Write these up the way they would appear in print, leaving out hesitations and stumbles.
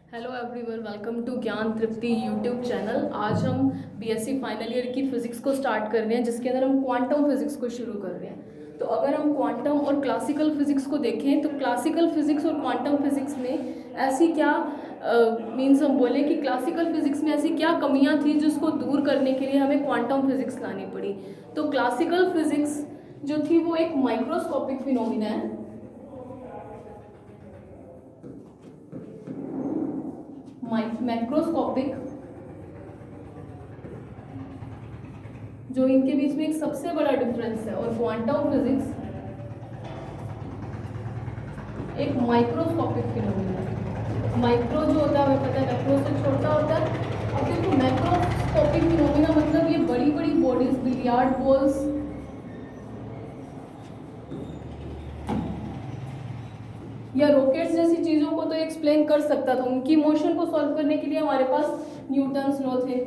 Hello everyone, welcome to ज्ञान तृप्ति YouTube channel. आज हम बीएससी फाइनल ईयर की फिजिक्स को स्टार्ट कर रहे हैं, जिसके अंदर हम क्वांटम फिजिक्स को शुरू कर रहे हैं। तो अगर हम क्वांटम और क्लासिकल फिजिक्स को देखें तो क्लासिकल फिजिक्स और क्वांटम फिजिक्स में ऐसी क्या मीन्स हम बोलें कि क्लासिकल फिजिक्स में ऐसी क्या कमियां थी जिसको दूर करने के लिए हमें क्वांटम फिजिक्स लानी पड़ी। तो क्लासिकल फिजिक्स जो थी वो एक माइक्रोस्कोपिक फिनोमिना है। मैक्रोस्कोपिक, जो इनके बीच में एक सबसे बड़ा डिफरेंस है, और क्वांटम फिजिक्स एक माइक्रोस्कोपिक फिनोमिना है। माइक्रो जो होता है हमें पता है मैक्रो से छोटा होता है। अब देखो मैक्रोस्कोपिक फिनोमिना मतलब ये बड़ी बड़ी बॉडीज, बिलियार्ड बॉल्स या रॉकेट्स जैसी चीजों को तो एक्सप्लेन कर सकता था। उनकी मोशन को सॉल्व करने के लिए हमारे पास न्यूटन्स लॉ थे,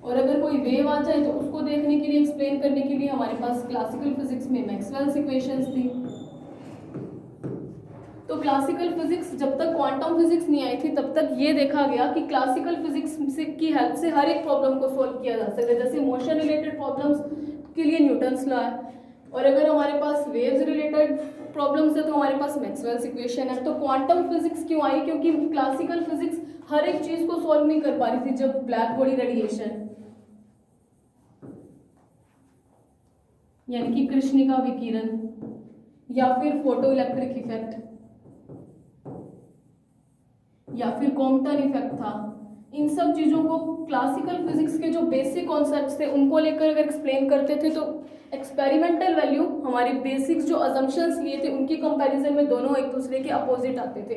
और अगर कोई वेव आ जाए तो उसको देखने के लिए, एक्सप्लेन करने के लिए हमारे पास क्लासिकल फिजिक्स में मैक्सवेल्स इक्वेशंस थी। तो क्लासिकल फिजिक्स, जब तक क्वांटम फिजिक्स नहीं आई थी तब तक ये देखा गया कि क्लासिकल फिजिक्स की हेल्प से हर एक प्रॉब्लम को सॉल्व किया जा सकता है। जैसे मोशन रिलेटेड प्रॉब्लम्स के लिए न्यूटन्स लॉ है, और अगर हमारे पास वेव्स रिलेटेड प्रॉब्लम्स है तो हमारे पास मैक्सवेल्स इक्वेशन है। तो क्वांटम फिजिक्स क्यों आई? क्योंकि क्लासिकल फिजिक्स हर एक चीज को सॉल्व नहीं कर पा रही थी। जब ब्लैक बॉडी रेडिएशन यानी कि कृष्णिका विकिरण या फिर फोटो इलेक्ट्रिक इफेक्ट या फिर कॉम्पटन इफेक्ट था, इन सब चीजों को क्लासिकल फिजिक्स के जो बेसिक कॉन्सेप्ट्स थे उनको लेकर अगर एक्सप्लेन करते थे तो एक्सपेरिमेंटल वैल्यू, हमारे बेसिक्स जो अजम्पशंस लिए थे उनकी कंपैरिजन में दोनों एक दूसरे के अपोजिट आते थे।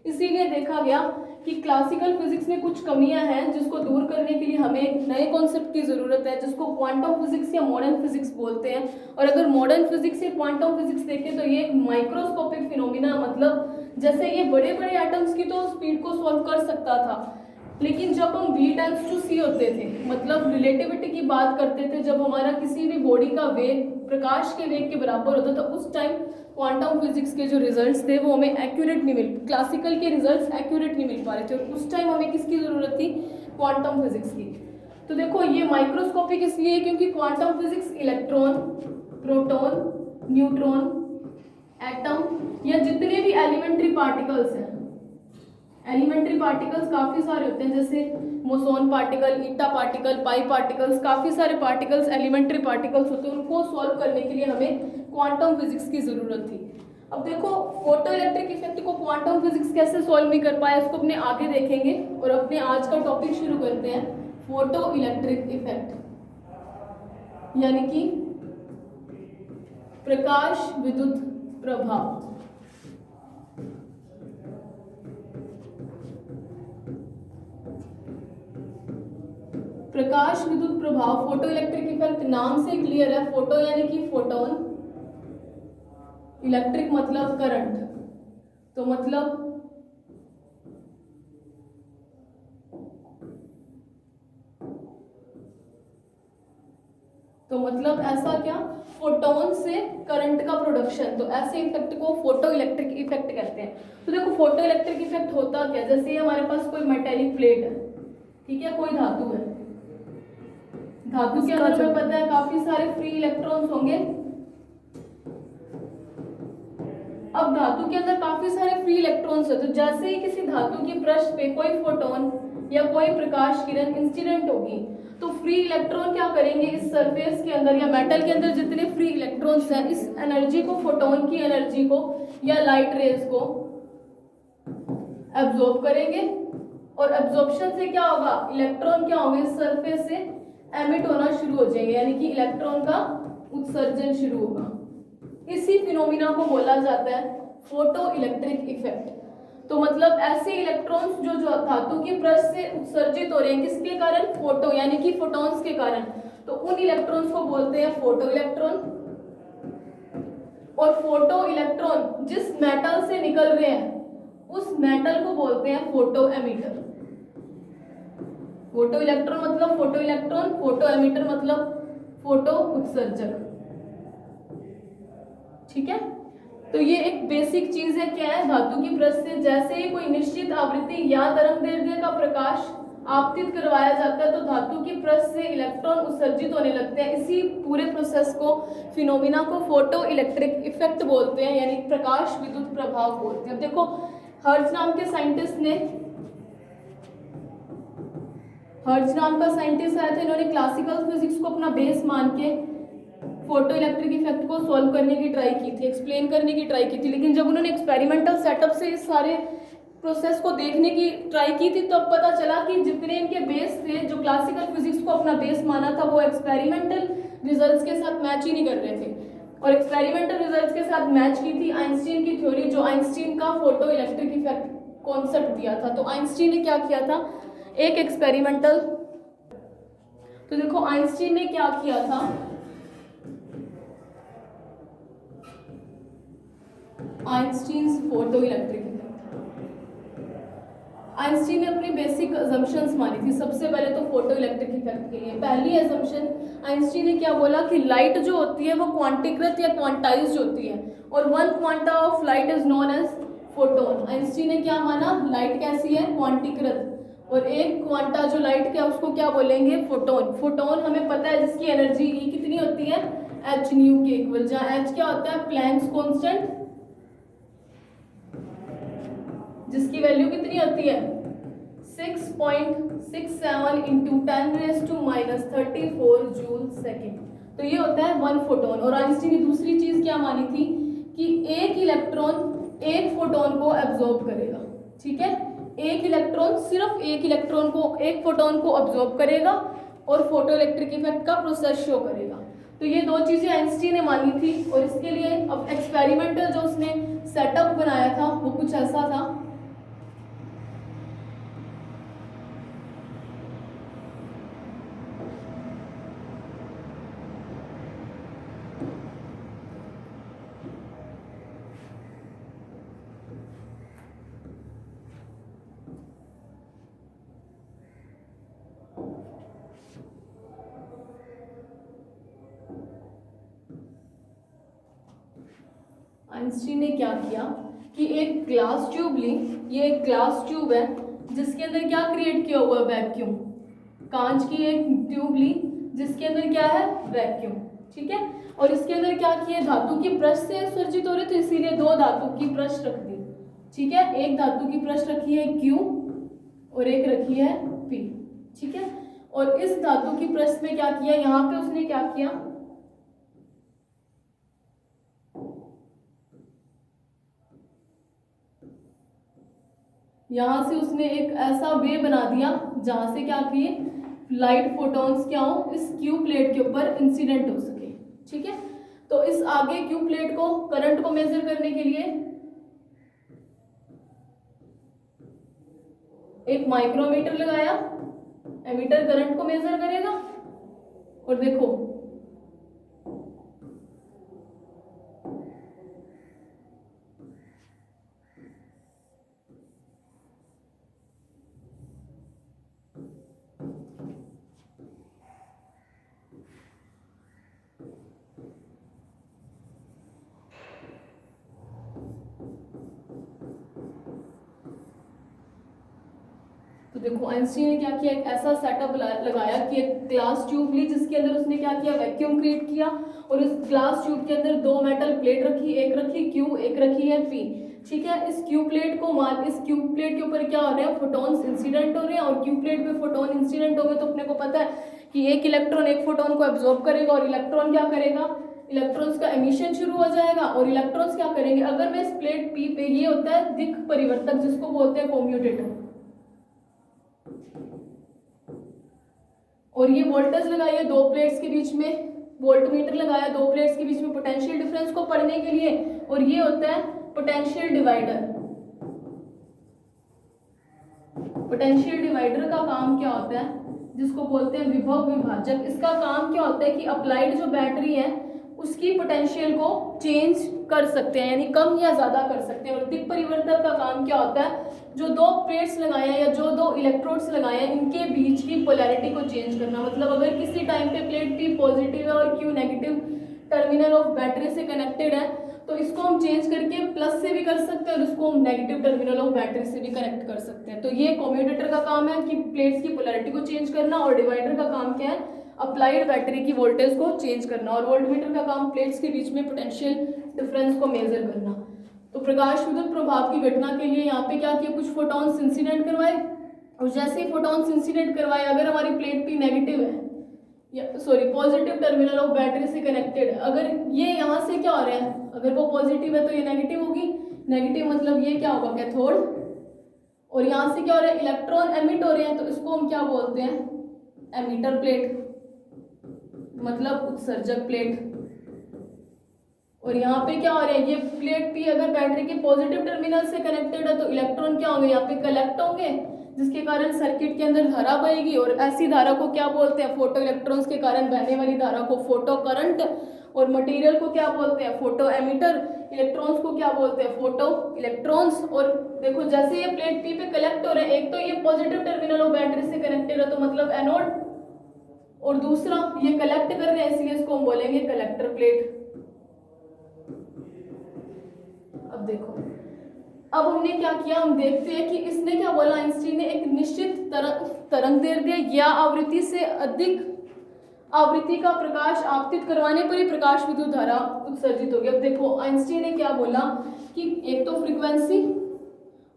इसीलिए देखा गया कि क्लासिकल फिजिक्स में कुछ कमियां हैं जिसको दूर करने के लिए हमें एक नए कॉन्सेप्ट की जरूरत है, जिसको क्वांटम फिजिक्स या मॉडर्न फिजिक्स बोलते हैं। और अगर मॉडर्न फिजिक्स या क्वांटम फिजिक्स देखें तो ये एक माइक्रोस्कोपिक फिनोमिना, मतलब जैसे ये बड़े बड़े एटम्स की तो स्पीड को सॉल्व कर सकता था, लेकिन जब हम v टेंड्स टू c होते थे, मतलब रिलेटिविटी की बात करते थे, जब हमारा किसी भी बॉडी का वेग प्रकाश के वेग के बराबर होता था, उस टाइम क्वांटम फिजिक्स के जो रिजल्ट्स थे वो हमें एक्यूरेट नहीं मिल, क्लासिकल के रिजल्ट्स एक्यूरेट नहीं मिल पा रहे थे, और उस टाइम हमें किसकी जरूरत थी? क्वांटम फिजिक्स की। तो देखो ये माइक्रोस्कोपिक इसलिए क्योंकि quantum physics electron, proton, neutron, atom या जितने भी एलिमेंट्री पार्टिकल्स हैं, एलिमेंट्री पार्टिकल्स काफी सारे होते हैं, जैसे मोसोन पार्टिकल, ईटा पार्टिकल, पाई पार्टिकल्स, काफी सारे पार्टिकल्स एलिमेंट्री पार्टिकल्स होते हैं। उनको सॉल्व करने के लिए हमें क्वांटम फिजिक्स की जरूरत थी। अब देखो फोटो इलेक्ट्रिक इफेक्ट को क्वांटम फिजिक्स कैसे सॉल्व नहीं कर पाया, इसको अपने आगे देखेंगे। और अपने आज का टॉपिक शुरू करते हैं, फोटो इलेक्ट्रिक इफेक्ट, यानी कि प्रकाश विद्युत प्रभाव। प्रकाश विद्युत प्रभाव, फोटो इलेक्ट्रिक इफेक्ट, नाम से क्लियर है। फोटो यानी कि फोटोन, इलेक्ट्रिक मतलब करंट, तो मतलब ऐसा क्या, फोटोन से करंट का प्रोडक्शन, तो ऐसे इफेक्ट को फोटो इलेक्ट्रिक इफेक्ट कहते हैं। तो देखो फोटो इलेक्ट्रिक इफेक्ट होता क्या, जैसे ये हमारे पास कोई मेटेलिक प्लेट है, ठीक है, कोई धातु है, धातु के अंदर हमें पता है काफी सारे फ्री इलेक्ट्रॉन्स होंगे। अब धातु के अंदर काफी सारे फ्री इलेक्ट्रॉन्स है, तो जैसे ही किसी धातु की पृष्ठ पे कोई फोटोन या कोई प्रकाश किरण इंसिडेंट होगी, तो फ्री इलेक्ट्रॉन क्या करेंगे, इस सरफेस के अंदर या मेटल के अंदर जितने फ्री इलेक्ट्रॉन्स हैं, इस एनर्जी को, फोटोन की एनर्जी को या लाइट रेज को एब्जॉर्ब करेंगे। और एब्जॉर्प्शन से क्या होगा, इलेक्ट्रॉन क्या होंगे, इस सरफेस से एमिट होना शुरू हो जाएंगे, यानी कि इलेक्ट्रॉन का उत्सर्जन शुरू होगा। इसी फिनोमिना को बोला जाता है फोटो इलेक्ट्रिक इफेक्ट। तो मतलब ऐसे इलेक्ट्रॉन्स जो धातु की पृष्ठ से उत्सर्जित हो रहे हैं, किसके कारण, फोटो यानी कि फोटॉन्स के कारण, तो उन इलेक्ट्रॉन्स को बोलते हैं फोटो इलेक्ट्रॉन। और फोटो इलेक्ट्रॉन जिस मेटल से निकल रहे हैं उस मेटल को बोलते हैं फोटो एमिटर। फोटो इलेक्ट्रॉन मतलब फोटो इलेक्ट्रॉन, फोटो एमिटर मतलब फोटो उत्सर्जक, ठीक है। तो ये एक बेसिक चीज है, क्या है, धातु की पृष्ठ से जैसे ही कोई निश्चित आवृत्ति या तरंगदैर्घ्य का प्रकाश आपतित करवाया जाता है तो धातु की पृष्ठ से इलेक्ट्रॉन उत्सर्जित होने लगते हैं। इसी पूरे प्रोसेस को, फिनोमिना को फोटो इलेक्ट्रिक इफेक्ट बोलते हैं, यानी प्रकाश विद्युत प्रभाव बोलते हैं। अब देखो हर्ट्ज नाम का साइंटिस्ट आया था, इन्होंने क्लासिकल फिजिक्स को अपना बेस मान के फोटो इलेक्ट्रिक इफेक्ट को सॉल्व करने की ट्राई की थी, एक्सप्लेन करने की ट्राई की थी। लेकिन जब उन्होंने एक्सपेरिमेंटल सेटअप से इस सारे प्रोसेस को देखने की ट्राई की थी तो अब पता चला कि जितने इनके बेस थे, जो क्लासिकल फिजिक्स को अपना बेस माना था, वो एक्सपेरिमेंटल रिजल्ट्स के साथ मैच ही नहीं कर रहे थे। और एक्सपेरिमेंटल रिजल्ट्स के साथ मैच की थी आइंस्टीन की थ्योरी, जो आइंस्टीन का फोटो इलेक्ट्रिक इफेक्ट कॉन्सेप्ट दिया था। तो आइंस्टीन ने क्या किया था, एक एक्सपेरिमेंटल, तो देखो आइंस्टीन ने क्या किया था, Einstein's photo electric effect. Einstein ने अपनी बेसिक अजम्पशंस मानी थी। सबसे पहले तो फोटो इलेक्ट्रिक इफेक्ट के लिए पहली अजम्पशन आइंस्टीन ने क्या बोला कि लाइट जो होती है वो क्वांटीकृत या क्वांटाइज्ड होती है, और one quanta of light is known as photon. Einstein ने क्या माना, लाइट कैसी है, क्वांटीकृत, और एक क्वांटा जो लाइट का उसको क्या बोलेंगे, फोटोन। फोटोन हमें पता है जिसकी एनर्जी ई कितनी होती है, एच न्यू के इक्वल, जहाँ एच क्या होता है, प्लैंक्स कांस्टेंट, जिसकी वैल्यू कितनी होती है 6.67 इंटू 10⁻³ जूल सेकेंड। तो ये होता है वन फोटोन। और आइंस्टीन ने दूसरी चीज क्या मानी थी कि एक इलेक्ट्रॉन एक फोटोन को एब्जॉर्ब करेगा। ठीक है, एक इलेक्ट्रॉन सिर्फ एक फोटोन को एब्जॉर्ब करेगा और फोटो इलेक्ट्रिक इफेक्ट का प्रोसेस शो करेगा। तो ये दो चीजें आइंस्टीन ने मानी थी। और इसके लिए अब एक्सपेरिमेंटल जो उसने सेटअप बनाया था वो कुछ ऐसा था। आइंस्टीन ने क्या किया कि एक ग्लास ट्यूब ली, ये एक ग्लास ट्यूब है जिसके अंदर क्या क्रिएट किया हुआ है, वैक्यूम। कांच की एक ट्यूब ली जिसके अंदर क्या है, वैक्यूम। ठीक है, और इसके अंदर क्या किया, धातु की पृष्ठ से उत्सर्जित हो रहे थे, इसीलिए दो धातु की पृष्ठ रख दी। ठीक है, एक धातु की पृष्ठ रखी है Q और एक रखी है P। ठीक है, और इस धातु की पृष्ठ में क्या किया, यहाँ पे उसने क्या किया, यहां से उसने एक ऐसा वे बना दिया जहां से क्या किए, लाइट फोटॉन्स क्या हो, इस क्यू प्लेट के ऊपर इंसिडेंट हो सके। ठीक है, तो इस आगे क्यू प्लेट को, करंट को मेजर करने के लिए एक माइक्रोमीटर लगाया, एमीटर करंट को मेजर करेगा। और देखो तो देखो आइंस्टीन ने क्या किया, एक ऐसा सेटअप लगाया कि एक ग्लास ट्यूब ली जिसके अंदर उसने क्या किया, वैक्यूम क्रिएट किया, और इस ग्लास ट्यूब के अंदर दो मेटल प्लेट रखी, एक रखी Q, एक रखी है P। ठीक है, इस Q प्लेट के ऊपर क्या हो रहे हैं, फोटॉन्स इंसिडेंट हो रहे हैं, और Q प्लेट पे फोटोन इंसिडेंट हो गए तो अपने को पता है कि एक इलेक्ट्रॉन एक फोटोन को एब्जॉर्ब करेगा, और इलेक्ट्रॉन क्या करेगा, इलेक्ट्रॉन्स का एमिशन शुरू हो जाएगा, और इलेक्ट्रॉन्स क्या करेंगे, अगर मैं इस प्लेट P पे, ये होता है दिक् परिवर्तक जिसको बोलते हैं कोम्यूटेटर, और ये वोल्टेज लगाई है दो प्लेट्स के बीच में, वोल्टमीटर लगाया दो प्लेट्स के बीच में पोटेंशियल डिफरेंस को पढ़ने के लिए, और ये होता है पोटेंशियल डिवाइडर। पोटेंशियल डिवाइडर का काम क्या होता है, जिसको बोलते हैं विभव विभाजक। इसका काम क्या होता है कि अप्लाइड जो बैटरी है उसकी पोटेंशियल को चेंज कर सकते हैं, यानी कम या ज्यादा कर सकते हैं। और दिक् परिवर्तक का काम क्या होता है, जो दो प्लेट्स लगाए हैं या जो दो इलेक्ट्रोड्स लगाए हैं इनके बीच की पोलैरिटी को चेंज करना। मतलब अगर किसी टाइम पे प्लेट P पॉजिटिव है और Q negative terminal of battery से कनेक्टेड है तो इसको हम चेंज करके प्लस से भी कर सकते हैं और इसको हम नेगेटिव टर्मिनल ऑफ बैटरी से भी कनेक्ट कर सकते हैं। तो ये कम्यूटेटर का काम है कि प्लेट्स की पोलैरिटी को चेंज करना, और डिवाइडर का काम क्या है, अप्लाइड बैटरी की वोल्टेज को चेंज करना, और वोल्टमीटर का काम प्लेट्स के बीच में पोटेंशियल डिफरेंस को मेजर करना। तो प्रकाश विद्युत प्रभाव की घटना के लिए यहाँ पे क्या किया, कुछ फोटॉन्स इंसिडेंट करवाए, और जैसे ही फोटॉन्स इंसिडेंट करवाए, अगर हमारी प्लेट पी नेगेटिव है या पॉजिटिव टर्मिनल ऑफ बैटरी से कनेक्टेड, अगर ये यहाँ से क्या हो रहा है, अगर वो पॉजिटिव है तो ये नेगेटिव होगी, नेगेटिव मतलब ये क्या होगा, कैथोड, और यहाँ से क्या हो रहा है, इलेक्ट्रॉन एमिट हो रहे हैं, तो इसको हम क्या बोलते हैं, एमिटर प्लेट, मतलब उत्सर्जक प्लेट। और यहाँ पे क्या हो रहा है, ये प्लेट पी अगर बैटरी के पॉजिटिव टर्मिनल से कनेक्टेड है तो इलेक्ट्रॉन क्या होंगे, यहाँ पे कलेक्ट होंगे, जिसके कारण सर्किट के अंदर धारा बहेगी, और ऐसी धारा को क्या बोलते हैं, फोटो इलेक्ट्रॉन्स के कारण बहने वाली धारा को फोटो करंट, और मटेरियल को क्या बोलते हैं, फोटो एमिटर, इलेक्ट्रॉन्स को क्या बोलते हैं, फोटो इलेक्ट्रॉन्स। और देखो जैसे ये प्लेट पी पे कलेक्ट हो रहे हैं, एक तो ये पॉजिटिव टर्मिनल ऑफ बैटरी से कनेक्टेड है तो मतलब एनोड, और दूसरा ये कलेक्ट कर रहे हैं इसलिए इसको हम बोलेंगे कलेक्टर प्लेट। अब देखो, अब हमने क्या किया, हम देखते हैं कि इसने क्या बोला, आइंस्टीन ने एक निश्चित तरंग दैर्ध्य या आवृत्ति से अधिक आवृत्ति का प्रकाश आपतित करवाने पर ही प्रकाश विद्युत धारा उत्सर्जित होगी। अब देखो आइंस्टीन ने क्या बोला कि एक तो फ्रीक्वेंसी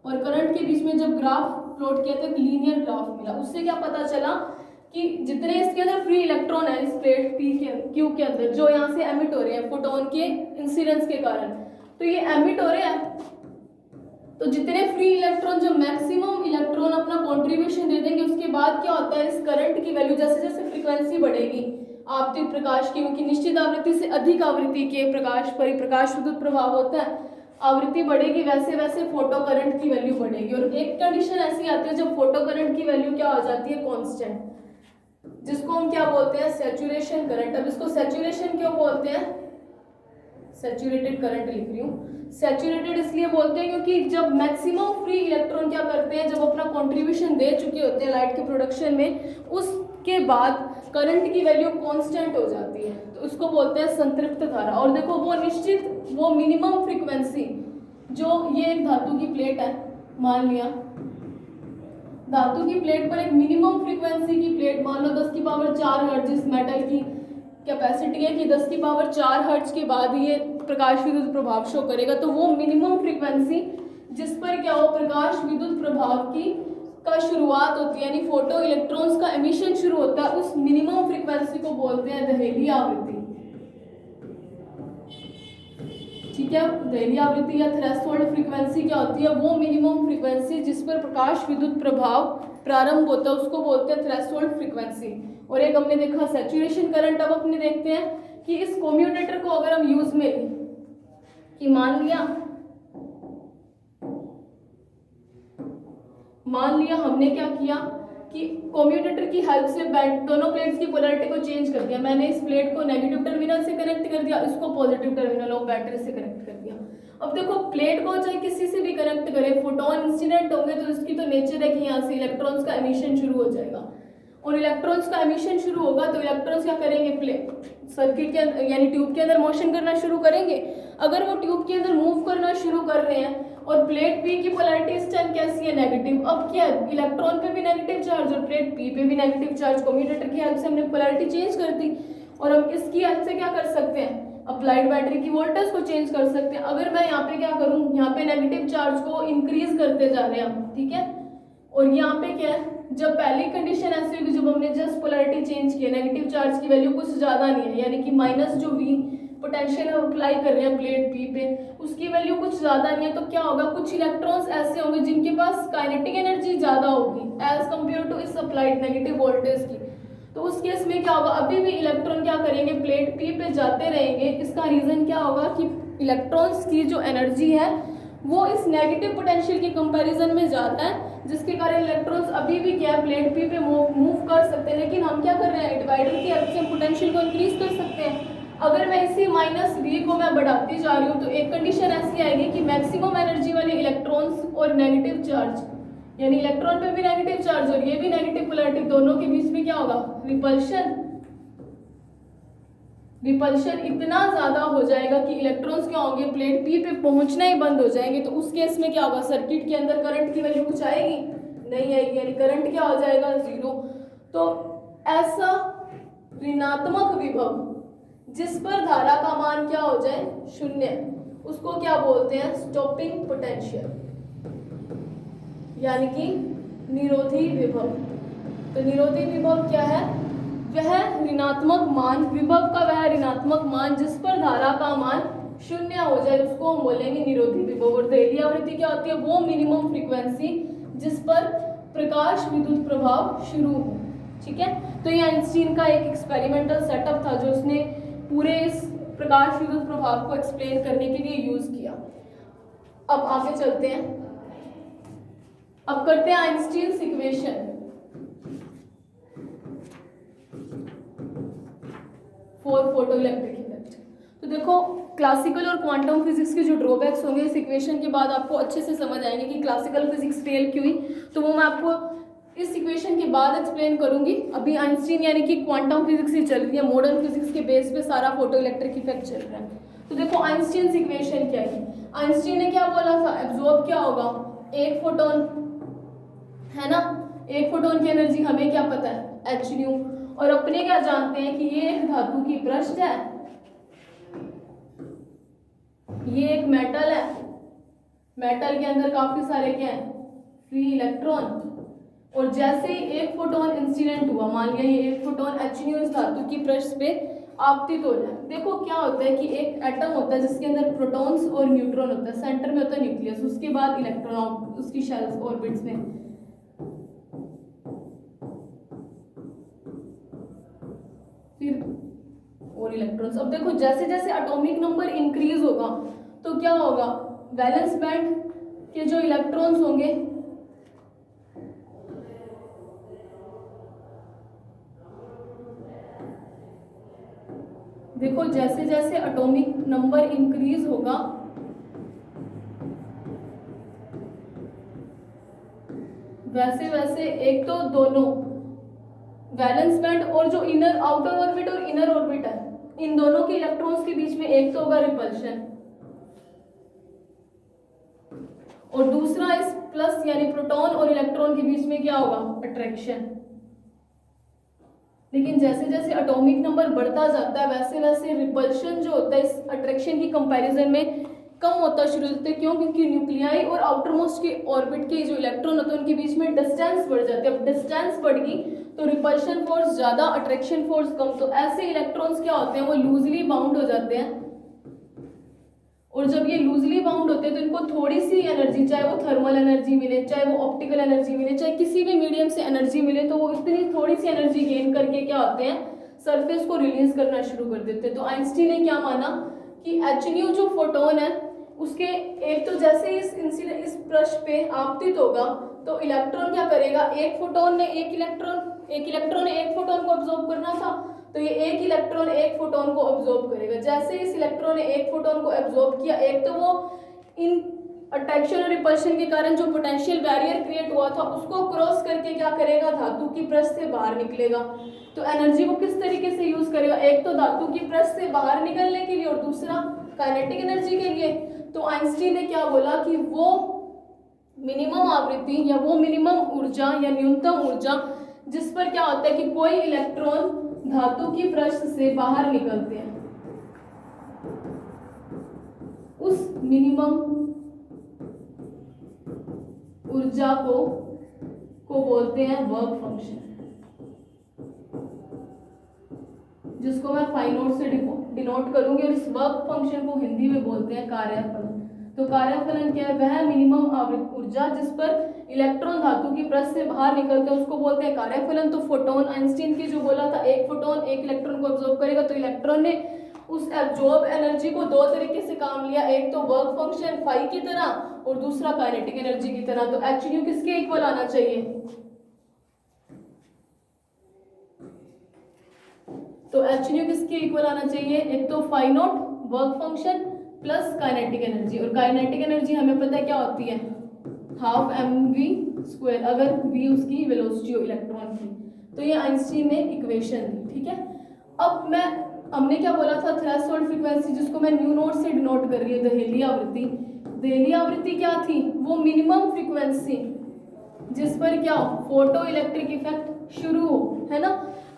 और करंट के बीच में जब ग्राफ प्लॉट किया था, लीनियर ग्राफ मिला, उससे क्या पता चला कि जितने इसके अंदर फ्री इलेक्ट्रॉन है इस प्लेट पी के क्यू के अंदर, जो यहाँ से एमिट हो रहे हैं फोटोन के इंसिडेंस के कारण, तो ये एमिट हो रहे हैं, तो जितने फ्री इलेक्ट्रॉन, जो मैक्सिमम इलेक्ट्रॉन अपना कंट्रीब्यूशन दे देंगे, उसके बाद क्या होता है, इस करंट की वैल्यू जैसे जैसे फ्रीक्वेंसी बढ़ेगी आपतित प्रकाश की, क्योंकि निश्चित आवृत्ति से अधिक आवृत्ति के प्रकाश परिप्रकाश विद्युत प्रभाव होता है, आवृत्ति बढ़ेगी वैसे वैसे फोटो करंट की वैल्यू बढ़ेगी। और एक कंडीशन ऐसी आती है जब फोटो करंट की वैल्यू क्या हो जाती है, कांस्टेंट, जिसको हम क्या बोलते हैं, सैचुरेशन करंट। अब इसको सैचुरेशन क्यों बोलते हैं, सैचुरेटेड करंट लिख रही हूँ, सैचुरेटेड इसलिए बोलते हैं क्योंकि जब मैक्सिमम फ्री इलेक्ट्रॉन क्या करते हैं, जब अपना कंट्रीब्यूशन दे चुके होते हैं लाइट के प्रोडक्शन में, उसके बाद करंट की वैल्यू कांस्टेंट हो जाती है, तो उसको बोलते हैं संतृप्त धारा। और देखो वो निश्चित, वो मिनिमम फ्रीक्वेंसी, जो ये एक धातु की प्लेट है, मान लिया धातु की प्लेट पर एक मिनिमम फ्रीक्वेंसी की प्लेट, मान लो 10 की पावर 4 हर्ट्ज इस मेटल की कैपेसिटी है कि 10 की पावर 4 हर्ट्ज के बाद ये प्रकाश विद्युत प्रभाव शो करेगा, तो वो मिनिमम फ्रीक्वेंसी जिस पर क्या हो, प्रकाश विद्युत प्रभाव की का शुरुआत होती है, यानी फोटो इलेक्ट्रॉन्स का एमिशन शुरू होता है, उस मिनिमम फ्रीक्वेंसी को बोलते हैं दहेली आवृत्ति। ठीक है, दहेली आवृत्ति या थ्रेशोल्ड फ्रीक्वेंसी क्या होती है, वो मिनिमम फ्रीक्वेंसी जिस पर प्रकाश विद्युत प्रभाव प्रारंभ होता है, उसको बोलते हैं थ्रेशोल्ड फ्रीक्वेंसी। और एक हमने देखा सैचुरेशन करंट। अब अपने देखते हैं कि इस कम्यूटेटर को अगर हम यूज में कि मान लिया हमने क्या किया कि कम्यूटेटर की हेल्प से दोनों प्लेट्स की पोलैरिटी को चेंज कर दिया। मैंने इस प्लेट को नेगेटिव टर्मिनल से कनेक्ट कर दिया, इसको पॉजिटिव टर्मिनल ऑफ बैटरी से कनेक्ट कर दिया। अब देखो प्लेट को चाहे किसी से भी कनेक्ट करें, फोटोन इंसिडेंट होंगे तो इसकी तो नेचर है कि यहाँ से इलेक्ट्रॉन्स का एमिशन शुरू हो जाएगा, और इलेक्ट्रॉन्स का एमिशन शुरू होगा तो इलेक्ट्रॉन्स क्या करेंगे, प्लेट सर्किट के अंदर यानी ट्यूब के अंदर मोशन करना शुरू करेंगे। अगर वो ट्यूब के अंदर मूव करना शुरू कर रहे हैं और प्लेट पी की पोलैरिटी इस टाइम कैसी है, नेगेटिव, अब क्या इलेक्ट्रॉन पे भी नेगेटिव चार्ज और प्लेट पी पे भी नेगेटिव चार्ज, कम्यूटेटर की हेल्प से हमने पोलैरिटी चेंज कर दी। और हम इसकी हेल्प से क्या कर सकते हैं, अप्लाइड बैटरी की वोल्टेज को चेंज कर सकते हैं। अगर मैं यहाँ पे क्या करूँ, यहाँ पे नेगेटिव चार्ज को इंक्रीज करते जा रहे हैं हम, ठीक है, और यहाँ पे क्या है, जब पहली कंडीशन ऐसी होगी जब हमने जस्ट पोलैरिटी चेंज की, नेगेटिव चार्ज की वैल्यू कुछ ज्यादा नहीं है, यानी कि माइनस जो वी पोटेंशियल अप्लाई कर रहे हैं प्लेट पी पे, उसकी वैल्यू कुछ ज्यादा नहीं है, तो क्या होगा, कुछ इलेक्ट्रॉन्स ऐसे होंगे जिनके पास काइनेटिक एनर्जी ज्यादा होगी एज कम्पेयर टू इस अप्लाइड नेगेटिव वोल्टेज की। तो उस केस में क्या होगा, अभी भी इलेक्ट्रॉन क्या करेंगे, प्लेट पी पे जाते रहेंगे। इसका रीजन क्या होगा कि इलेक्ट्रॉन्स की जो एनर्जी है वो इस नेगेटिव पोटेंशियल के कंपैरिजन में जाता है, जिसके कारण इलेक्ट्रॉन्स अभी भी क्या प्लेट पी पे मूव कर सकते हैं। लेकिन हम क्या कर रहे हैं, डिवाइडर की हेल्प से पोटेंशियल को इंक्रीज कर सकते हैं। अगर मैं इसी माइनस वी को मैं बढ़ाती जा रही हूँ तो एक कंडीशन ऐसी आएगी कि मैक्सिमम एनर्जी वाले इलेक्ट्रॉन्स और नेगेटिव चार्ज, यानी इलेक्ट्रॉन पे भी नेगेटिव चार्ज और ये भी नेगेटिव पोलैरिटी, दोनों के बीच में क्या होगा, रिपल्शन। रिपल्शन इतना ज़्यादा हो जाएगा कि इलेक्ट्रॉन्स क्या होंगे, प्लेट पी पे पहुंचना ही बंद हो जाएंगे। तो उस केस में क्या होगा, सर्किट के अंदर करंट की वैल्यू कुछ आएगी नहीं आएगी, यानी करंट क्या हो जाएगा, जीरो। तो ऐसा ऋणात्मक विभव जिस पर धारा का मान क्या हो जाए, शून्य, उसको क्या बोलते हैं, स्टॉपिंग पोटेंशियल, यानी कि निरोधी विभव। तो निरोधी विभव क्या है, वह ऋणात्मक मान, विभव का वह ऋणात्मक मान जिस पर धारा का मान शून्य हो जाए, उसको हम बोलेंगे निरोधी विभव। और दहलीय आवृत्ति क्या होती है, वो मिनिमम फ्रीक्वेंसी जिस पर प्रकाश विद्युत प्रभाव शुरू हो। ठीक है, तो ये आइंस्टीन का एक एक्सपेरिमेंटल सेटअप था जो उसने पूरे इस प्रकाश विद्युत प्रभाव को एक्सप्लेन करने के लिए यूज किया। अब आगे चलते हैं, अब करते हैं Einstein's equation for photoelectric effect. तो देखो, क्लासिकल और क्वांटम फिजिक्स के जो ड्रॉबैक्स होंगे इस इक्वेशन के बाद आपको अच्छे से समझ आएंगे कि क्लासिकल फिजिक्स फेल क्यों हुई, तो वो मैं आपको इस इक्वेशन के बाद एक्सप्लेन करूंगी। अभी आइंस्टीन यानी कि क्वांटम फिजिक्स ही चल रही है, मॉडर्न फिजिक्स के बेस पे सारा फोटो इलेक्ट्रिक इफेक्ट चल रहा है। तो देखो आइंस्टीन इक्वेशन क्या है, आइंस्टीन ने क्या बोला था, एब्जॉर्ब क्या होगा, एक फोटोन, है ना, एक फोटोन की एनर्जी हमें क्या पता है, एच न्यू। और अपने क्या जानते हैं कि ये एक धातु की पृष्ठ है, ये एक मेटल है, मेटल के अंदर काफी सारे क्या है, फ्री इलेक्ट्रॉन। और जैसे ही एक फोटोन इंसिडेंट हुआ, मान लिया ये एक फोटोन एच न्यू इस धातु की पृष्ठ पे आपतित हो जाए, देखो क्या होता है कि एक एटम होता है जिसके अंदर प्रोटॉन्स और न्यूट्रॉन होता है, सेंटर में होता है न्यूक्लियस, उसके बाद इलेक्ट्रॉन उसकी शेल्स ऑर्बिट्स में, फिर और इलेक्ट्रॉन्स। अब देखो जैसे जैसे एटॉमिक नंबर इंक्रीज होगा तो क्या होगा, वैलेंस बैंड के जो इलेक्ट्रॉन्स होंगे देखो जैसे जैसे एटॉमिक नंबर इंक्रीज होगा वैसे वैसे एक तो दोनों वैलेंस बैंड और जो इनर आउटर ऑर्बिट और इनर ऑर्बिट है, इन दोनों के इलेक्ट्रॉन्स के बीच में एक तो होगा रिपल्शन और दूसरा इस प्लस यानी प्रोटॉन और इलेक्ट्रॉन के बीच में क्या होगा, अट्रैक्शन। लेकिन जैसे जैसे एटॉमिक नंबर बढ़ता जाता है वैसे वैसे रिपल्शन जो होता है इस अट्रैक्शन की कंपैरिजन में कम होता शुरू होता है। क्यों, क्योंकि न्यूक्लियाई और आउटर मोस्ट के ऑर्बिट के जो इलेक्ट्रॉन होते हैं उनके बीच में डिस्टेंस बढ़ जाती है। अब डिस्टेंस बढ़ी तो रिपल्शन फोर्स ज्यादा, अट्रैक्शन फोर्स कम, तो ऐसे इलेक्ट्रॉन्स क्या होते हैं, वो लूजली बाउंड हो जाते हैं। और जब ये लूजली बाउंड होते हैं तो इनको थोड़ी सी एनर्जी, चाहे वो थर्मल एनर्जी मिले, चाहे वो ऑप्टिकल एनर्जी मिले, चाहे किसी भी मीडियम से एनर्जी मिले, तो वो इतनी थोड़ी सी एनर्जी गेन करके क्या होते हैं, सरफेस को रिलीज करना शुरू कर देते हैं। तो आइंस्टीन ने क्या माना कि एच न्यू जो फोटोन है उसके एक तो जैसे इस पृष्ठ पे आपतित होगा तो इलेक्ट्रॉन क्या करेगा, एक फोटोन ने एक फोटोन को ऑब्जॉर्ब करना था, तो ये एक इलेक्ट्रॉन एक फोटोन को ऑब्जॉर्ब करेगा। जैसे इस इलेक्ट्रॉन ने एक फोटोन को ऑब्जॉर्ब किया, एक तो वो इन अट्रैक्शन और रिपल्शन के कारण जो पोटेंशियल बैरियर क्रिएट हुआ था उसको क्रॉस करके क्या करेगा, धातु की पृष्ठ से बाहर निकलेगा। तो एनर्जी को किस तरीके से यूज करेगा, एक तो धातु की पृष्ठ से बाहर निकलने के लिए और दूसरा काइनेटिक एनर्जी के लिए। तो आइंस्टीन ने क्या बोला कि वो मिनिमम आवृत्ति या वो मिनिमम ऊर्जा या न्यूनतम ऊर्जा जिस पर क्या होता है कि कोई इलेक्ट्रॉन धातु की पृष्ठ से बाहर निकलते हैं, उस मिनिमम ऊर्जा को बोलते हैं वर्क फंक्शन, जिसको मैं फाइनोट से डिनोट करूंगी। और इस वर्क फंक्शन को हिंदी में बोलते हैं कार्यफलन। तो कार्यफलन क्या है, वह मिनिमम आवृत्ति ऊर्जा जिस पर इलेक्ट्रॉन धातु की पृष्ठ से बाहर निकलते हैं उसको बोलते हैं कार्यफलन। तो फोटोन, आइंस्टीन की जो बोला था एक फोटोन एक इलेक्ट्रॉन को ऑब्जॉर्ब करेगा, तो इलेक्ट्रॉन ने उस एब्जॉर्ब एनर्जी को दो तरीके से काम लिया, एक तो वर्क फंक्शन फाई की तरह और दूसरा काइनेटिक एनर्जी की तरह। तो एच न्यू किसके इक्वल आना चाहिए, तो एच न्यू किसके इक्वल आना चाहिए, एक तो phi naught work function plus kinetic energy. और काइनेटिक एनर्जी हमें पता है क्या होती है, हाफ mv², अगर v उसकी वेलोसिटी हो इलेक्ट्रॉन की। तो ये आइंस्टीन ने इक्वेशन दी। ठीक है, अब मैं हमने क्या बोला था, थ्रेशोल्ड फ्रीक्वेंसी जिसको मैं न्यू नोट से डिनोट कर रही हूँ, दहेली आवृत्ति। दहेली आवृत्ति क्या थी, वो मिनिमम फ्रीक्वेंसी जिस पर क्या हो, फोटो इलेक्ट्रिक इफेक्ट शुरू हो, है ना।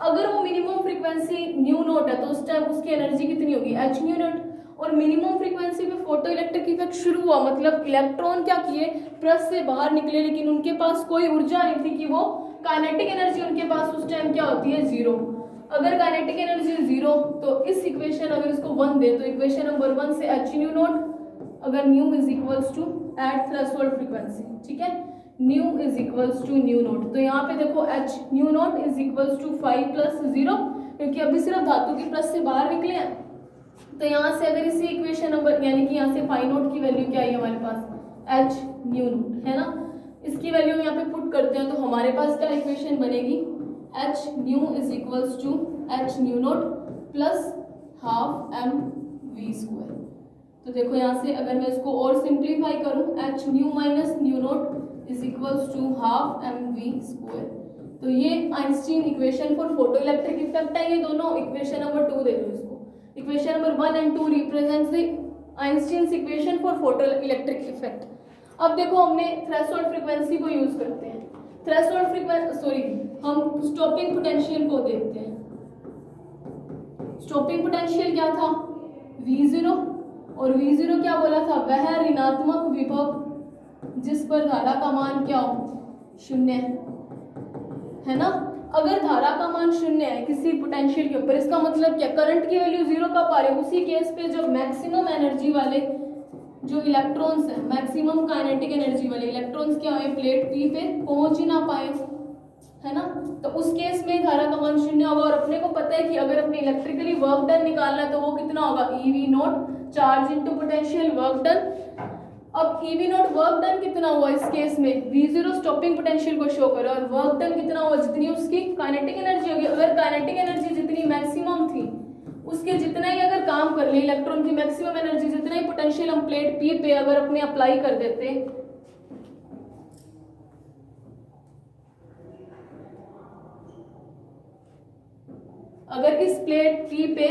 अगर वो मिनिमम फ्रीक्वेंसी न्यू नोट है तो उस टाइम उसकी एनर्जी कितनी होगी, एच न्यू नोट। और मिनिमम फ्रीक्वेंसी पे फोटो इलेक्ट्रिक इफेक्ट शुरू हुआ, मतलब इलेक्ट्रॉन क्या किए, पृष्ठ से बाहर निकले, लेकिन उनके पास कोई ऊर्जा नहीं थी कि वो काइनेटिक एनर्जी उनके पास उस टाइम क्या होती है, जीरो। अगर काइनेटिक एनर्जी जीरो तो इस इक्वेशन, अगर इसको 1 दे तो इक्वेशन नंबर 1 से एच न्यू नोट, अगर nu is equals to at threshold frequency, ठीक है, nu is equals to nu naught. तो यहाँ पे देखो H nu naught is equals to 5 + 0, क्योंकि अभी सिर्फ धातु की प्लस से बाहर निकले हैं। तो यहाँ से अगर इसी इक्वेशन नंबर, यानी कि यहाँ से फाई नोट की वैल्यू क्या आई हमारे पास, एच न्यू नोट, है ना। इसकी वैल्यू यहाँ पे पुट करते हैं तो हमारे पास क्या इक्वेशन बनेगी, H nu is equals to H nu naught plus half M V square. तो देखो यहाँ से अगर मैं इसको और सिंप्लीफाई करूँ, H nu minus nu naught is equals to half M V square. तो ये Einstein equation for photo electric effect है, ये दोनों इक्वेशन नंबर 2 दे दो इसको। इक्वेशन number 1 and 2 represents the Einstein's equation for photo electric effect. अब देखो हमने थ्रेशोल्ड फ्रीक्वेंसी को यूज करते हैं, थ्रेशोल्ड फ्रीक्वेंसी हम स्टॉपिंग पोटेंशियल को देखते हैं। स्टॉपिंग पोटेंशियल क्या था, V0, और V0 क्या बोला था, वह ऋणात्मक विभव जिस पर धारा का मान क्या हो, 0 है ना। अगर धारा का मान 0 है किसी पोटेंशियल के ऊपर, इसका मतलब क्या, करंट की वैल्यू 0 कब आ रही है, उसी केस पे जब मैक्सिमम एनर्जी वाले जो इलेक्ट्रॉन्स हैं, मैक्सिमम काइनेटिक एनर्जी वाले इलेक्ट्रॉन्स क्या हुए, प्लेट पी पे पहुंच ही ना पाए, है ना। तो उस केस में धारा का मान 0 होगा। और अपने को पता है कि अगर अपने इलेक्ट्रिकली वर्क डन निकालना है तो वो कितना होगा, EV not, charge into potential work done. अब EV नॉट वर्क डन कितना हुआ इस केस में, V0 स्टॉपिंग पोटेंशियल को शो करो, और वर्क डन कितना हुआ, जितनी उसकी काइनेटिक एनर्जी होगी। अगर काइनेटिक एनर्जी जितनी मैक्सिमम थी उसके जितना ही अगर काम कर ले इलेक्ट्रॉन की मैक्सिमम एनर्जी, जितना ही पोटेंशियल हम प्लेट पी पे अगर अपने अप्लाई कर देते, अगर इस प्लेट पी पे,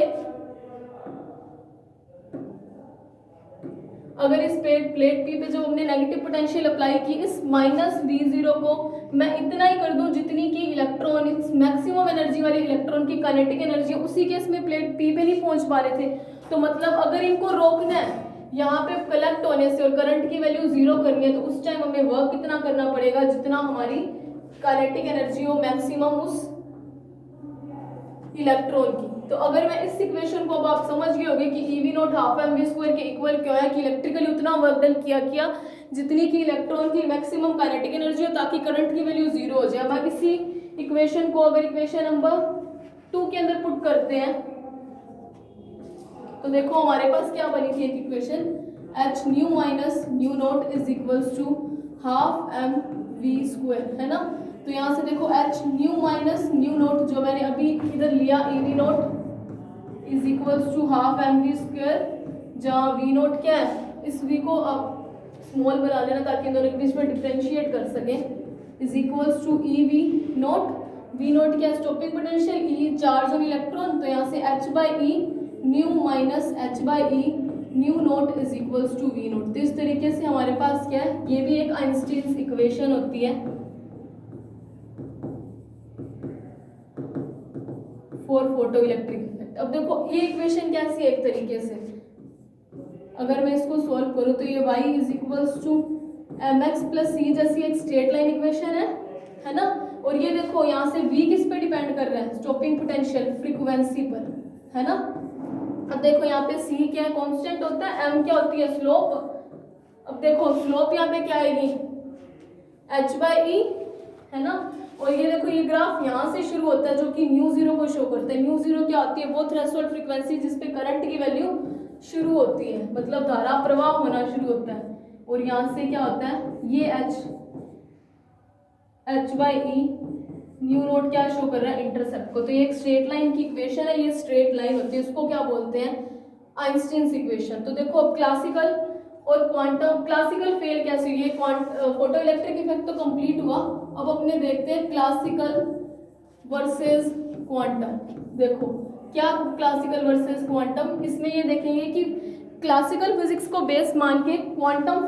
अगर इस प्लेट पी पे जो हमने नेगेटिव पोटेंशियल अप्लाई की, इस माइनस V0 को मैं इतना ही कर दूं जितनी की इलेक्ट्रॉन, इस मैक्सिमम एनर्जी वाले इलेक्ट्रॉन की काइनेटिक एनर्जी, उसी केस में प्लेट पी पे नहीं पहुंच पा रहे थे। तो मतलब अगर इनको रोकना है यहाँ पे कलेक्ट होने से और करंट की वैल्यू 0 करनी है, तो उस टाइम हमें वर्क कितना करना पड़ेगा, जितना हमारी काइनेटिक एनर्जी हो मैक्सिमम उस इलेक्ट्रॉन की। तो अगर मैं इस इक्वेशन को, अब आप समझ गए होंगे कि EV naught half M V square के इक्वल क्यों है, कि इलेक्ट्रिकली उतना वर्क डन किया जितनी की इलेक्ट्रॉन की मैक्सिमम काइनेटिक एनर्जी हो, ताकि करंट की वैल्यू 0 हो जाए। अब इसी इक्वेशन को अगर इक्वेशन नंबर 2 के अंदर पुट करते हैं तो देखो हमारे पास क्या बनी थी एक equation, H nu minus nu naught is equals to half M V square, है ना। तो यहाँ से देखो H nu minus nu naught जो मैंने अभी इधर लिया, EV naught is equals to half M V square, जहाँ V नॉट क्या है, इस V को आप स्मॉल बना लेना ताकि इन दोनों के बीच में डिफरेंशिएट कर सकें, is equals to EV naught. V naught क्या, stopping potential, E charge on electron, तो यहाँ से H/E nu minus H/E nu naught is equals to V naught. तो इस तरीके से हमारे पास क्या है, ये भी एक आइंस्टीन्स इक्वेशन होती है फॉर फोटो इलेक्ट्रिक इफेक्ट। अब देखो ये इक्वेशन कैसी है, एक तरीके से अगर मैं इसको सॉल्व करूँ तो ये y is equals to mx plus c जैसी एक स्ट्रेट लाइन इक्वेशन है ना। और ये देखो यहाँ से v किस पे डिपेंड कर रहा है, स्टॉपिंग पोटेंशियल फ्रीक्वेंसी पर, है ना। अब देखो यहाँ पे c क्या है, कांस्टेंट होता है, m क्या होती है, स्लोप। अब देखो स्लोप यहाँ पे क्या आएगी, h/e, है ना। और ये देखो ये ग्राफ यहाँ से शुरू होता है जो कि न्यू 0 को शो करता है। न्यू 0 क्या होती है, वो थ्रेशोल्ड फ्रीक्वेंसी जिस पे करंट की वैल्यू शुरू होती है, मतलब धारा प्रवाह होना शुरू होता है। और यहाँ से क्या होता है, ये H/E न्यू नोट क्या शो कर रहा है, इंटरसेप्ट को। तो ये एक स्ट्रेट लाइन की इक्वेशन है, ये स्ट्रेट लाइन होती है, इसको क्या बोलते हैं, आइंस्टीन्स इक्वेशन। तो देखो अब क्लासिकल और क्वांटम, क्लासिकल फेल कैसे हुई, फोटो इलेक्ट्रिक इफेक्ट तो कंप्लीट हुआ। अब अपने देखते हैं क्लासिकल वर्सेस क्वांटम। देखो क्या क्लासिकल वर्सेस क्वांटम, इसमें ये देखेंगे कि क्लासिकल फिजिक्स को बेस मान के क्वांटम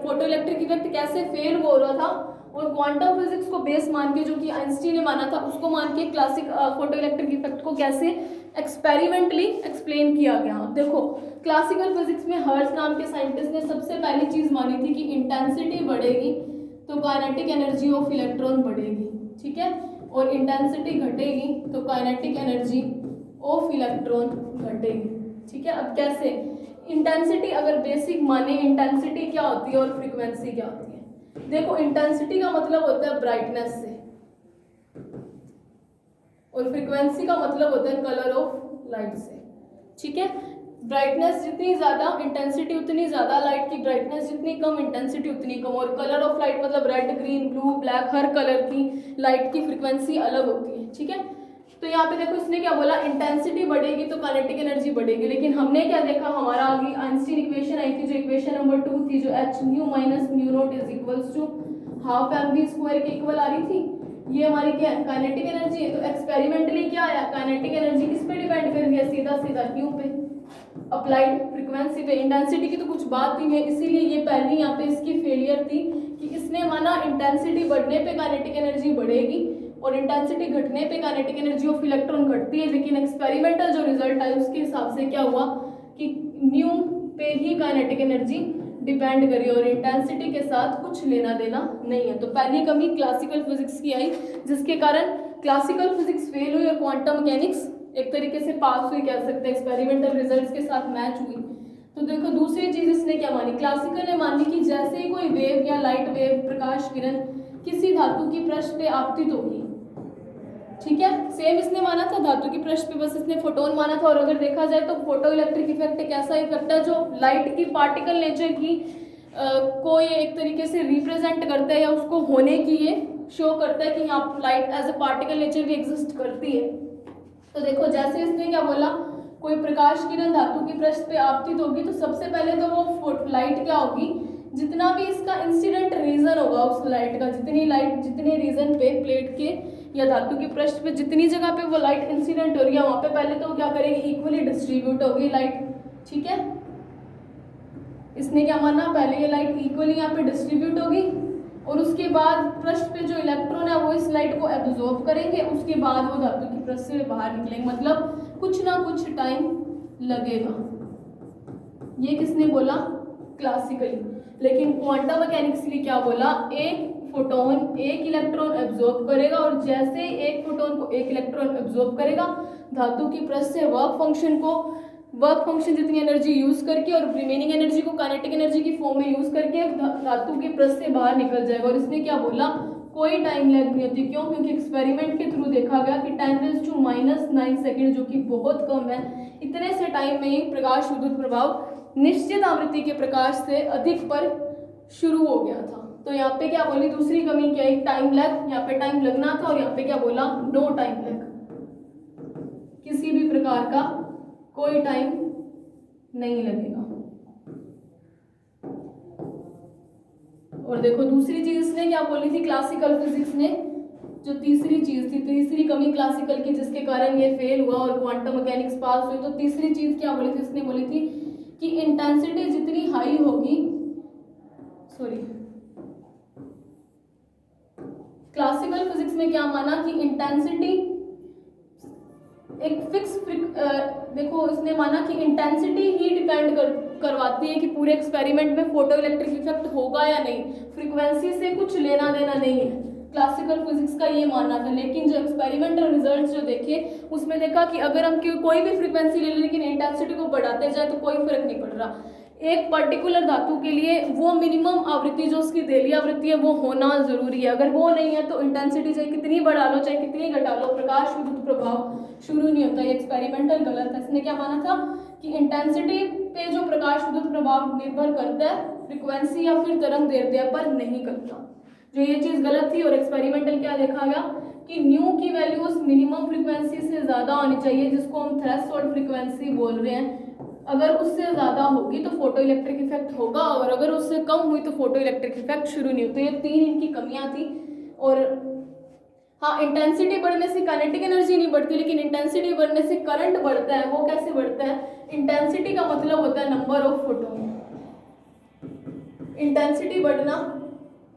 फोटो इलेक्ट्रिक इफेक्ट कैसे फेल हो रहा था, और क्वांटम फिजिक्स को बेस मान के जो कि आइंस्टीन ने माना था उसको मान के क्लासिक फोटो इलेक्ट्रिक इफेक्ट को कैसे एक्सपेरिमेंटली एक्सप्लेन किया गया। देखो क्लासिकल फिजिक्स में हर्ट्ज नाम के साइंटिस्ट ने सबसे पहली चीज मानी थी कि इंटेंसिटी बढ़ेगी तो काइनेटिक एनर्जी ऑफ इलेक्ट्रॉन बढ़ेगी, ठीक है, और इंटेंसिटी घटेगी तो काइनेटिक एनर्जी ऑफ इलेक्ट्रॉन घटेगी, ठीक है। अब कैसे, इंटेंसिटी अगर बेसिक माने, इंटेंसिटी क्या होती है और फ्रीक्वेंसी क्या होती है। देखो इंटेंसिटी का मतलब होता है ब्राइटनेस से और फ्रीक्वेंसी का मतलब होता है कलर ऑफ लाइट से, ठीक है। ब्राइटनेस जितनी ज्यादा इंटेंसिटी उतनी ज्यादा लाइट की, ब्राइटनेस जितनी कम इंटेंसिटी उतनी कम, और कलर ऑफ लाइट मतलब रेड ग्रीन ब्लू ब्लैक हर कलर की लाइट की फ्रीक्वेंसी अलग होती है, ठीक है। तो यहाँ पे देखो इसने क्या बोला, इंटेंसिटी बढ़ेगी तो काइनेटिक एनर्जी बढ़ेगी, लेकिन हमने क्या देखा, हमारा आगे आइंस्टीन इक्वेशन आई थी जो इक्वेशन नंबर 2 थी, जो h nu minus nu naught is equals to half mv square के इक्वल आ रही थी। ये हमारी क्या है, काइनेटिक एनर्जी है। तो एक्सपेरिमेंटली क्या आया, काइनेटिक एनर्जी किस पे डिपेंड कर रही है, सीधा सीधा न्यू पे, अप्लाइड फ्रीक्वेंसी पे। इंटेंसिटी की तो कुछ बात नहीं है, इसीलिए ये पहली यहाँ पे इसकी फेलियर थी कि इसने माना इंटेंसिटी बढ़ने पे काइनेटिक एनर्जी बढ़ेगी और इंटेंसिटी घटने पे काइनेटिक एनर्जी ऑफ इलेक्ट्रॉन घटती है, लेकिन एक्सपेरिमेंटल जो रिजल्ट आया उसके हिसाब से क्या हुआ कि न्यू पे ही काइनेटिक एनर्जी डिपेंड करी और इंटेंसिटी के साथ कुछ लेना देना नहीं है। तो पहली कमी क्लासिकल फिजिक्स की आई, जिसके कारण क्लासिकल फिजिक्स फेल हुई और क्वांटम मैकेनिक्स एक तरीके से पास हुई, कह सकते हैं, एक्सपेरिमेंटल रिजल्ट्स के साथ मैच हुई। तो देखो दूसरी चीज इसने क्या मानी, क्लासिकल ने मानी कि जैसे ही कोई वेव या लाइट वेव प्रकाश किरण किसी धातु की पृष्ठ पे आपतित होगी, ठीक है, सेम इसने माना था धातु की पृष्ठ पे, बस इसने फोटोन माना था। और अगर देखा जाए तो फोटो इलेक्ट्रिक इफेक्ट एक ऐसा इफेक्ट है जो लाइट की पार्टिकल नेचर की को ये एक तरीके से रिप्रेजेंट करता है या उसको होने की ये शो करता है कि यहाँ light as a particle nature भी एग्जिस्ट करती है। तो देखो जैसे इसने क्या बोला, कोई प्रकाश किरण धातु की पृष्ठ पे आपतित होगी तो सबसे पहले तो वो लाइट क्या होगी, जितना भी इसका इंसिडेंट रीजन होगा उस लाइट का, जितनी लाइट जितने रीजन पे प्लेट के या धातु की पृष्ठ पे जितनी जगह पे वो लाइट इंसिडेंट हो रही है वहां पे पहले तो क्या करेगी, इक्वली डिस्ट्रीब्यूट होगी लाइट, ठीक है। इसने क्या माना, पहले ये लाइट इक्वली यहाँ पे डिस्ट्रीब्यूट होगी और उसके बाद पृष्ठ पे जो इलेक्ट्रॉन है वो इस लाइट को एब्जॉर्ब करेंगे, उसके बाद वो धातु की पृष्ठ से बाहर निकलेंगे, मतलब कुछ ना कुछ टाइम लगेगा। ये किसने बोला, क्लासिकली। लेकिन क्वांटम मैकेनिक्स ने क्या बोला, एक फोटोन एक इलेक्ट्रॉन एब्जॉर्ब करेगा और जैसे एक फोटोन को एक इलेक्ट्रॉन एब्जॉर्ब करेगा धातु की पृष्ठ से वर्क फंक्शन जितनी एनर्जी यूज करके और रिमेनिंग एनर्जी को काइनेटिक एनर्जी की फॉर्म में यूज करके धातु की पृष्ठ से बाहर निकल जाएगा। और इसने क्या बोला, कोई टाइम लैग नहीं होती। क्यों, क्योंकि एक्सपेरिमेंट के थ्रू देखा गया कि 10⁻⁹ सेकेंड जो कि बहुत कम है, इतने से टाइम में ही प्रकाश विद्युत प्रभाव निश्चित आवृत्ति के प्रकाश से अधिक पर शुरू हो गया था। तो यहाँ पे क्या बोली, दूसरी कमी क्या है, टाइम लैग, यहाँ पे टाइम लगना था और यहाँ पे क्या बोला, नो टाइम लैग, किसी भी प्रकार का कोई टाइम नहीं लगेगा। और देखो दूसरी चीज इसने क्या बोली थी, क्लासिकल फिजिक्स ने जो तीसरी चीज थी, तीसरी कमी क्लासिकल की जिसके कारण ये फेल हुआ और क्वांटम मैकेनिक्स पास हुई, तो तीसरी चीज क्या बोली थी, इसने बोली थी कि इंटेंसिटी जितनी हाई होगी, क्लासिकल फिजिक्स में क्या माना कि इंटेंसिटी एक फिक्स देखो इसने माना कि इंटेंसिटी ही डिपेंड करवाती है कि पूरे एक्सपेरिमेंट में फोटो इलेक्ट्रिक इफेक्ट होगा या नहीं, फ्रीक्वेंसी से कुछ लेना देना नहीं है। क्लासिकल फिजिक्स का ये मानना था। लेकिन जो एक्सपेरिमेंटल रिजल्ट्स जो देखे उसमें देखा कि अगर हम कोई भी फ्रीक्वेंसी ले लें लेकिन इंटेंसिटी को बढ़ाते जाए तो कोई फर्क नहीं पड़ रहा। एक पर्टिकुलर धातु के लिए वो मिनिमम आवृत्ति जो उसकी देली आवृत्ति है वो होना जरूरी है। अगर वो नहीं है तो इंटेंसिटी चाहे कितनी बढ़ा लो चाहे कितनी घटा लो, प्रकाश विद्युत प्रभाव शुरू नहीं होता। ये एक्सपेरिमेंटल गलत है। इसने क्या माना था कि इंटेंसिटी पे जो प्रकाश विद्युत प्रभाव निर्भर करता है फ्रीक्वेंसी या फिर तरंग दैर्ध्य पर नहीं करता, जो ये चीज गलत थी। और एक्सपेरिमेंटल क्या देखा गया कि न्यू की वैल्यूज मिनिमम फ्रीक्वेंसी से ज्यादा होनी चाहिए, जिसको हम थ्रेशोल्ड फ्रीक्वेंसी बोल रहे हैं। अगर उससे ज्यादा होगी तो फोटो इलेक्ट्रिक इफेक्ट होगा और अगर उससे कम हुई तो फोटो इलेक्ट्रिक इफेक्ट शुरू नहीं होता। ये तीन इनकी कमियां थी। और हाँ, इंटेंसिटी बढ़ने से काइनेटिक एनर्जी नहीं बढ़ती, लेकिन इंटेंसिटी बढ़ने से करंट बढ़ता है। वो कैसे बढ़ता है? इंटेंसिटी का मतलब होता है नंबर ऑफ फोटोन। इंटेंसिटी बढ़ना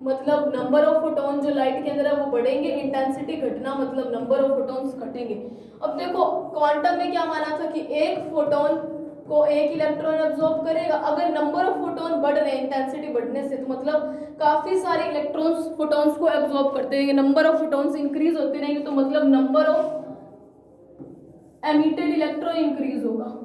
मतलब नंबर ऑफ फोटोन जो लाइट के अंदर है वो बढ़ेंगे, इंटेंसिटी घटना मतलब नंबर ऑफ फोटोन्स घटेंगे। अब देखो क्वांटम में क्या माना था कि एक फोटोन को एक इलेक्ट्रॉन एब्जॉर्ब करेगा। अगर नंबर ऑफ फोटोन बढ़ रहे हैं इंटेंसिटी बढ़ने से, तो मतलब काफी सारे इलेक्ट्रॉन्स फोटोन्स को एब्जॉर्ब करते रहेंगे। नंबर ऑफ फोटोन्स इंक्रीज होते रहेंगे, तो मतलब number of emitted electron increase होगा।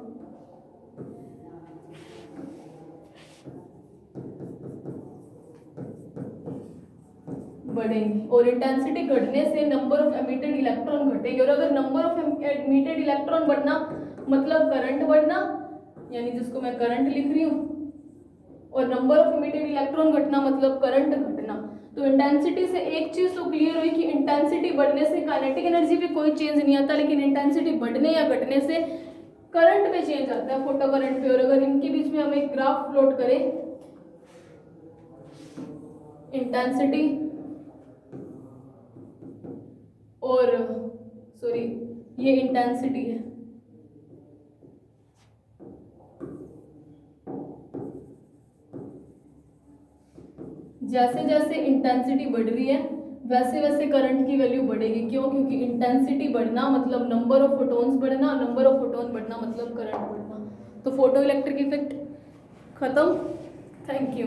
बढ़ेंगे, और इंटेंसिटी घटने से नंबर ऑफ एमिटेड इलेक्ट्रॉन घटेंगे। और अगर नंबर ऑफ एमिटेड इलेक्ट्रॉन बढ़ना मतलब करंट बढ़ना, यानी जिसको मैं करंट लिख रही हूँ, और नंबर ऑफ एमिटेड इलेक्ट्रॉन घटना मतलब करंट घटना। तो इंटेंसिटी से एक चीज तो क्लियर हुई कि इंटेंसिटी बढ़ने से काइनेटिक एनर्जी पे कोई चेंज नहीं आता, लेकिन इंटेंसिटी बढ़ने या घटने से करंट पे चेंज आता है, फोटो करंट पे। और अगर इनके बीच में हम एक ग्राफ प्लॉट करें, इंटेंसिटी और सॉरी ये इंटेंसिटी है, जैसे जैसे इंटेंसिटी बढ़ रही है वैसे वैसे करंट की वैल्यू बढ़ेगी। क्यों? क्योंकि इंटेंसिटी बढ़ना मतलब नंबर ऑफ फोटोन्स बढ़ना, नंबर ऑफ फोटोन बढ़ना मतलब करंट बढ़ना। तो फोटो इलेक्ट्रिक इफेक्ट खत्म। Thank you.